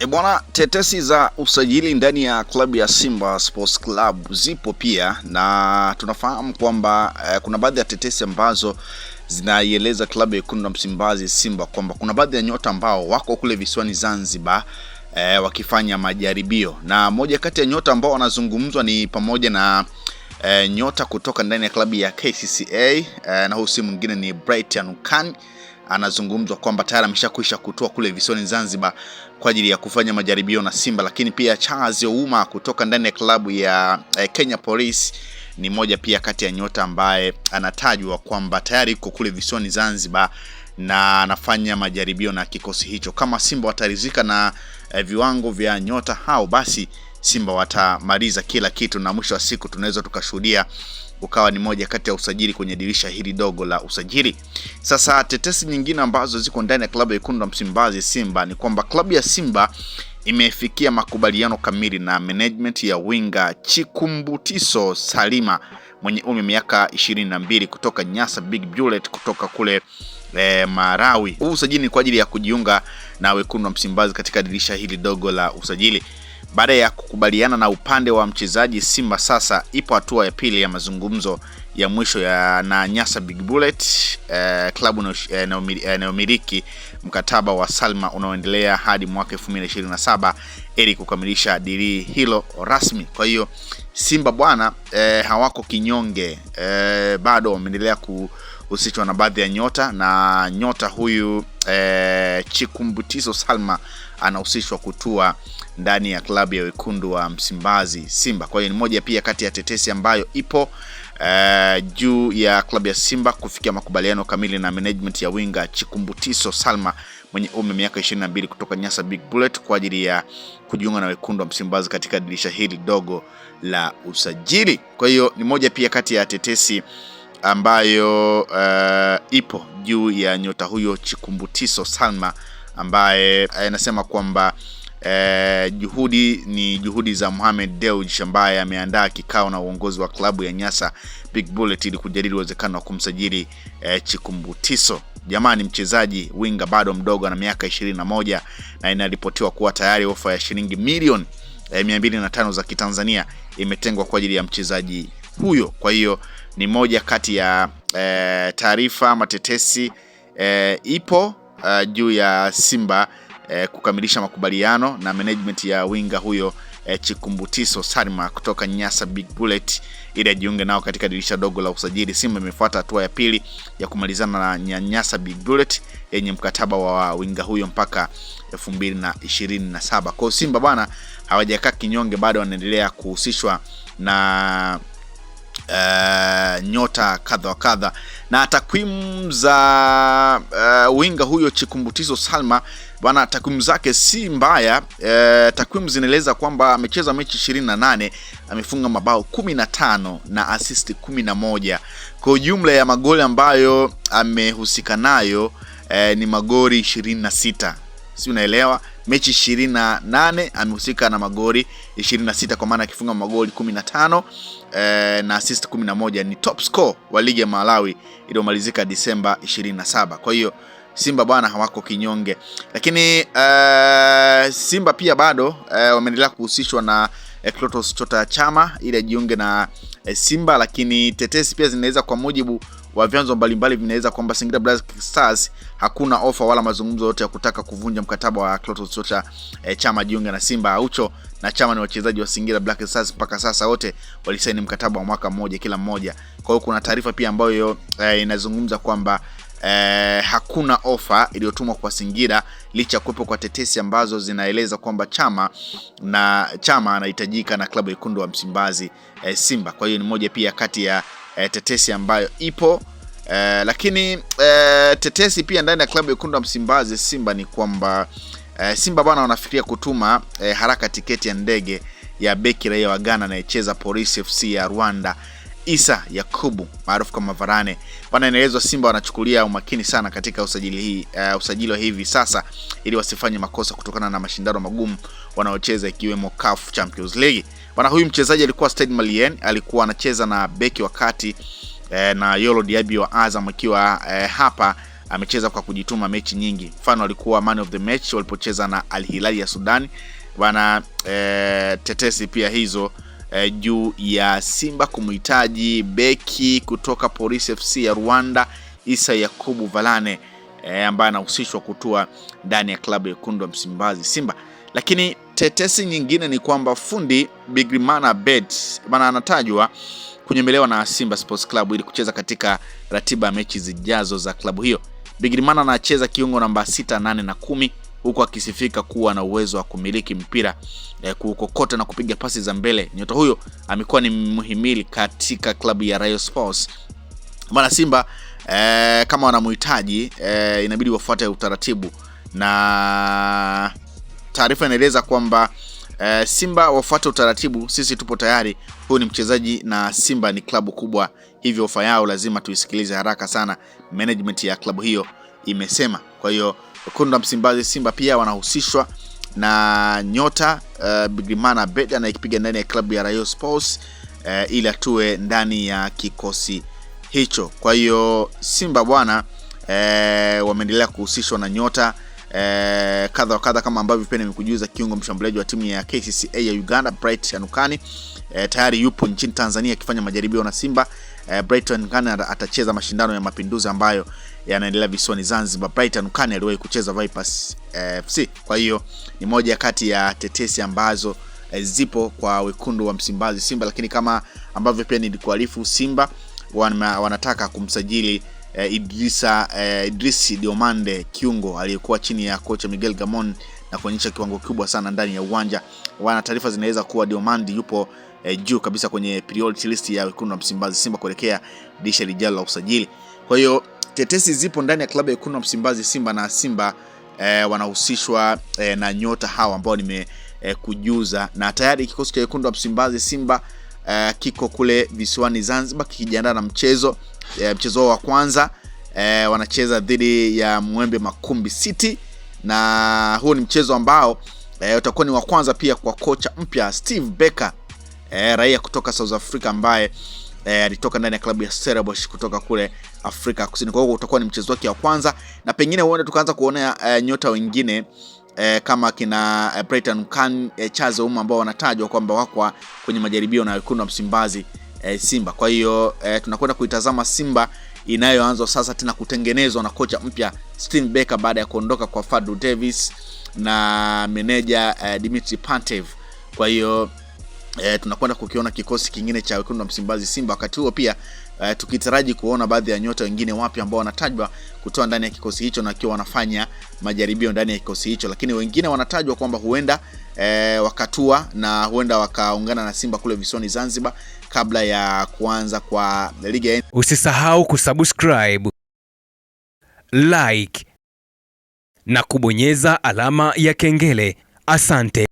Bwana, tetesi za usajili ndani ya klabu ya Simba Sports Club zipo pia, na tunafahamu kwamba kuna baadhi ya tetesi ambazo zinaieleza klabu ya Wekundu wa Msimbazi Simba kwamba kuna baadhi ya nyota ambao wako kule visiwani Zanzibar wakifanya majaribio, na moja kati ya nyota ambao wanazungumzwa ni pamoja na nyota kutoka ndani ya klabu ya KCCA, na huyu si mwingine ni Brighton Khan. Anazungumzwa kwamba tayari ameshakwisha kutoa kule visiwani Zanzibar kwa ajili ya kufanya majaribio na Simba. Lakini pia Charles Ouma kutoka ndani ya klabu ya Kenya Police ni moja pia kati ya nyota ambaye anatajwa kwamba tayari yuko kule visiwani Zanzibar na anafanya majaribio na kikosi hicho. Kama Simba watarizika na viwango vya nyota hao, basi Simba watamaliza kila kitu, na mwisho wa siku tunaweza tukashuhudia ukawa ni moja kati ya usajili kwenye dirisha hili dogo la usajili. Sasa tetesi nyingine ambazo ziko ndani ya klabu ya Wekundu wa Msimbazi Simba ni kwamba klabu ya Simba imefikia makubaliano kamili na management ya winga Chikumbutiso Salima mwenye umri miaka 22 kutoka Nyasa Big Bullet kutoka kule Marawi. Huu usajili ni kwa ajili ya kujiunga na Wekundu wa Msimbazi katika dirisha hili dogo la usajili. Baada ya kukubaliana na upande wa mchezaji, Simba sasa ipo hatua ya pili ya mazungumzo ya mwisho na Nyasa Big Bullet, klabu inayomiliki mkataba wa Salma unaoendelea hadi mwaka 2027 ili kukamilisha dili hilo rasmi. Kwa hiyo Simba bwana hawako kinyonge, bado wameendelea kuhusishwa na baadhi ya nyota, na nyota huyu Chikumbutiso Salma anahusishwa kutua ndani ya klabu ya Wekundu wa Msimbazi Simba. Kwa hiyo ni moja pia kati ya tetesi ambayo ipo juu ya klabu ya Simba kufikia makubaliano kamili na management ya winga Chikumbutiso Salma mwenye umri miaka 22 kutoka Nyasa Big Bullet kwa ajili ya kujiunga na Wekundu wa Msimbazi katika dirisha hili dogo la usajili. Kwa hiyo ni moja pia kati ya tetesi ambayo ipo juu ya nyota huyo Chikumbutiso Salma, ambaye anasema kwamba juhudi za Mohamed Dewji ambaye ameandaa kikao na uongozi wa klabu ya Nyasa Big Bullet ili kujadili uwezekano wa kumsajili Chikumbutiso. Jamani, mchezaji winga bado mdogo na miaka 21, na inaripotiwa kuwa tayari ofa ya shilingi milioni 205 za Kitanzania imetengwa kwa ajili ya mchezaji huyo. Kwa hiyo ni moja kati ya taarifa matetesi ipo juu ya Simba kukamilisha makubaliano na management ya winga huyo Chikumbutiso Salma kutoka Nyasa Big Bullet ili ajiunge nao katika dirisha dogo la usajili. Simba imefuata hatua ya pili ya kumalizana na Nyasa Big Bullet yenye mkataba wa winga huyo mpaka 2027. Kwa Simba bwana hawajakaa kinyonge, bado wanaendelea kuhusishwa na nyota kadha wa kadha, na takwimu za winga huyo Chikumbutiso Salma bwana, takwimu zake si mbaya. Takwimu zinaeleza kwamba amecheza mechi 28, amefunga mabao 15 na assist 11. Kwa jumla ya magoli ambayo amehusika nayo ni magoli 26. Si unaelewa? Mechi 28 amehusika na magoli 26, kwa maana akifunga magoli 15 na assist 11. Ni top score wa ligi ya Malawi iliyomalizika Disemba 27. Kwa hiyo Simba bwana hawako kinyonge, lakini Simba pia bado wameendelea kuhusishwa na Clatous Chota Chama ili ajiunge na Simba, lakini tetesi pia zinaweza, kwa mujibu wa vyanzo mbalimbali, vinaweza kwamba Singida Black Stars hakuna ofa wala mazungumzo yote ya kutaka kuvunja mkataba wa Clatous Chota Chama jiunge na Simba. Aucho na Chama ni wachezaji wa Singida Black Stars, mpaka sasa wote walisaini mkataba wa mwaka mmoja kila mmoja. Kwa hiyo kuna taarifa pia ambayo inazungumza kwamba hakuna ofa iliyotumwa kwa Singida, licha kuwepo kwa tetesi ambazo zinaeleza kwamba Chama anahitajika na klabu ya Wekundu wa Msimbazi Simba. Kwa hiyo ni moja pia kati ya tetesi ambayo ipo, lakini tetesi pia ndani ya klabu ya Wekundu wa Msimbazi Simba ni kwamba Simba bwana wanafikiria kutuma haraka tiketi ya ndege ya beki raia wa Ghana anayecheza Police FC ya Rwanda, Isa Yakubu maarufu kama Varane. Bwana, inaelezwa Simba wanachukulia umakini sana katika usajili wa hivi sasa ili wasifanye makosa kutokana na mashindano magumu wanaocheza ikiwemo CAF Champions League. Bwana, huyu mchezaji alikuwa Stade Malien, alikuwa anacheza na beki wakati na Yolo Diaby wa Azam, akiwa hapa amecheza kwa kujituma mechi nyingi. Mfano alikuwa man of the match walipocheza na Al Hilal ya Sudan. Bwana tetesi pia hizo juu ya Simba kumhitaji beki kutoka Police FC ya Rwanda Isa Yakubu Valane ambaye anahusishwa kutua ndani ya klabu ya Wekundu wa Msimbazi Simba. Lakini tetesi nyingine ni kwamba fundi Bigrimana Bet bana anatajwa kunyembelewa na Simba Sports Club ili kucheza katika ratiba ya mechi zijazo za klabu hiyo. Bigrimana anacheza kiungo namba 6, 8 na 10 huku akisifika kuwa na uwezo wa kumiliki mpira kukokota na kupiga pasi za mbele. Nyota huyo amekuwa ni muhimili katika klabu ya Rayon Sports. Bana Simba kama wanamhitaji inabidi wafuate utaratibu, na taarifa inaeleza kwamba Simba wafuate utaratibu, sisi tupo tayari. Huyu ni mchezaji na Simba ni klabu kubwa, hivyo ofa yao lazima tuisikilize haraka sana, management ya klabu hiyo imesema. Kwa hiyo Wekundu wa Msimbazi Simba pia wanahusishwa na nyota Bigrimana Bet anayekipiga ndani ya klabu ya Rayon Sports ili atue ndani ya kikosi hicho. Kwa hiyo Simba bwana wameendelea kuhusishwa na nyota kadha wa kadha, kama ambavyo pia nimekujuza kiungo mshambuliaji wa timu ya KCCA ya Uganda Bright Anukani tayari yupo nchini Tanzania akifanya majaribio na Simba. Bright Anukani atacheza mashindano ya Mapinduzi ambayo yanaendelea visiwani Zanzibar. Bright Anukani aliwahi kucheza Vipers FC. Kwa hiyo ni moja kati ya tetesi ambazo zipo kwa Wekundu wa Msimbazi Simba, lakini kama ambavyo pia nilikuarifu, Simba wanataka kumsajili Idrisi Diomande kiungo aliyekuwa chini ya kocha Miguel Gamon na kuonyesha kiwango kikubwa sana ndani ya uwanja. Wana taarifa zinaweza kuwa Diomande yupo juu kabisa kwenye priority list ya Wekundu wa Msimbazi Simba kuelekea dirisha lijalo la usajili. Kwa hiyo tetesi zipo ndani ya klabu ya Wekundu wa Msimbazi Simba, na Simba wanahusishwa na nyota hawa ambao nimekujuza, na tayari kikosi cha Wekundu wa Msimbazi Simba kiko kule visiwani Zanzibar kikijiandaa na mchezo wa kwanza. Wanacheza dhidi ya Mwembe Makumbi City, na huo ni mchezo ambao utakuwa ni wa kwanza pia kwa kocha mpya Steve Becker, raia kutoka South Africa ambaye alitoka ndani ya klabu ya Stellenbosch kutoka kule Afrika Kusini. Kwa hiyo utakuwa ni mchezo wake wa kwanza, na pengine huenda tukaanza kuona nyota wengine kama kina Brighton Kan Chazo ambao wanatajwa kwamba wako kwenye majaribio na Wekundu wa Msimbazi Simba. Kwa hiyo tunakwenda kuitazama Simba inayoanza sasa tena kutengenezwa na kocha mpya Steve Becker baada ya kuondoka kwa Fadlu Davis na meneja Dimitri Pantev. Kwa hiyo tunakwenda kukiona kikosi kingine cha Wekundu wa Msimbazi Simba. Wakati huo pia tukitaraji kuona baadhi ya nyota wengine wapi ambao wanatajwa kutoa ndani ya kikosi hicho na wakiwa wanafanya majaribio ndani ya kikosi hicho, lakini wengine wanatajwa kwamba huenda wakatua na huenda wakaungana na Simba kule visiwani Zanzibar kabla ya kuanza kwa ligi. Usisahau kusubscribe, like na kubonyeza alama ya kengele. Asante.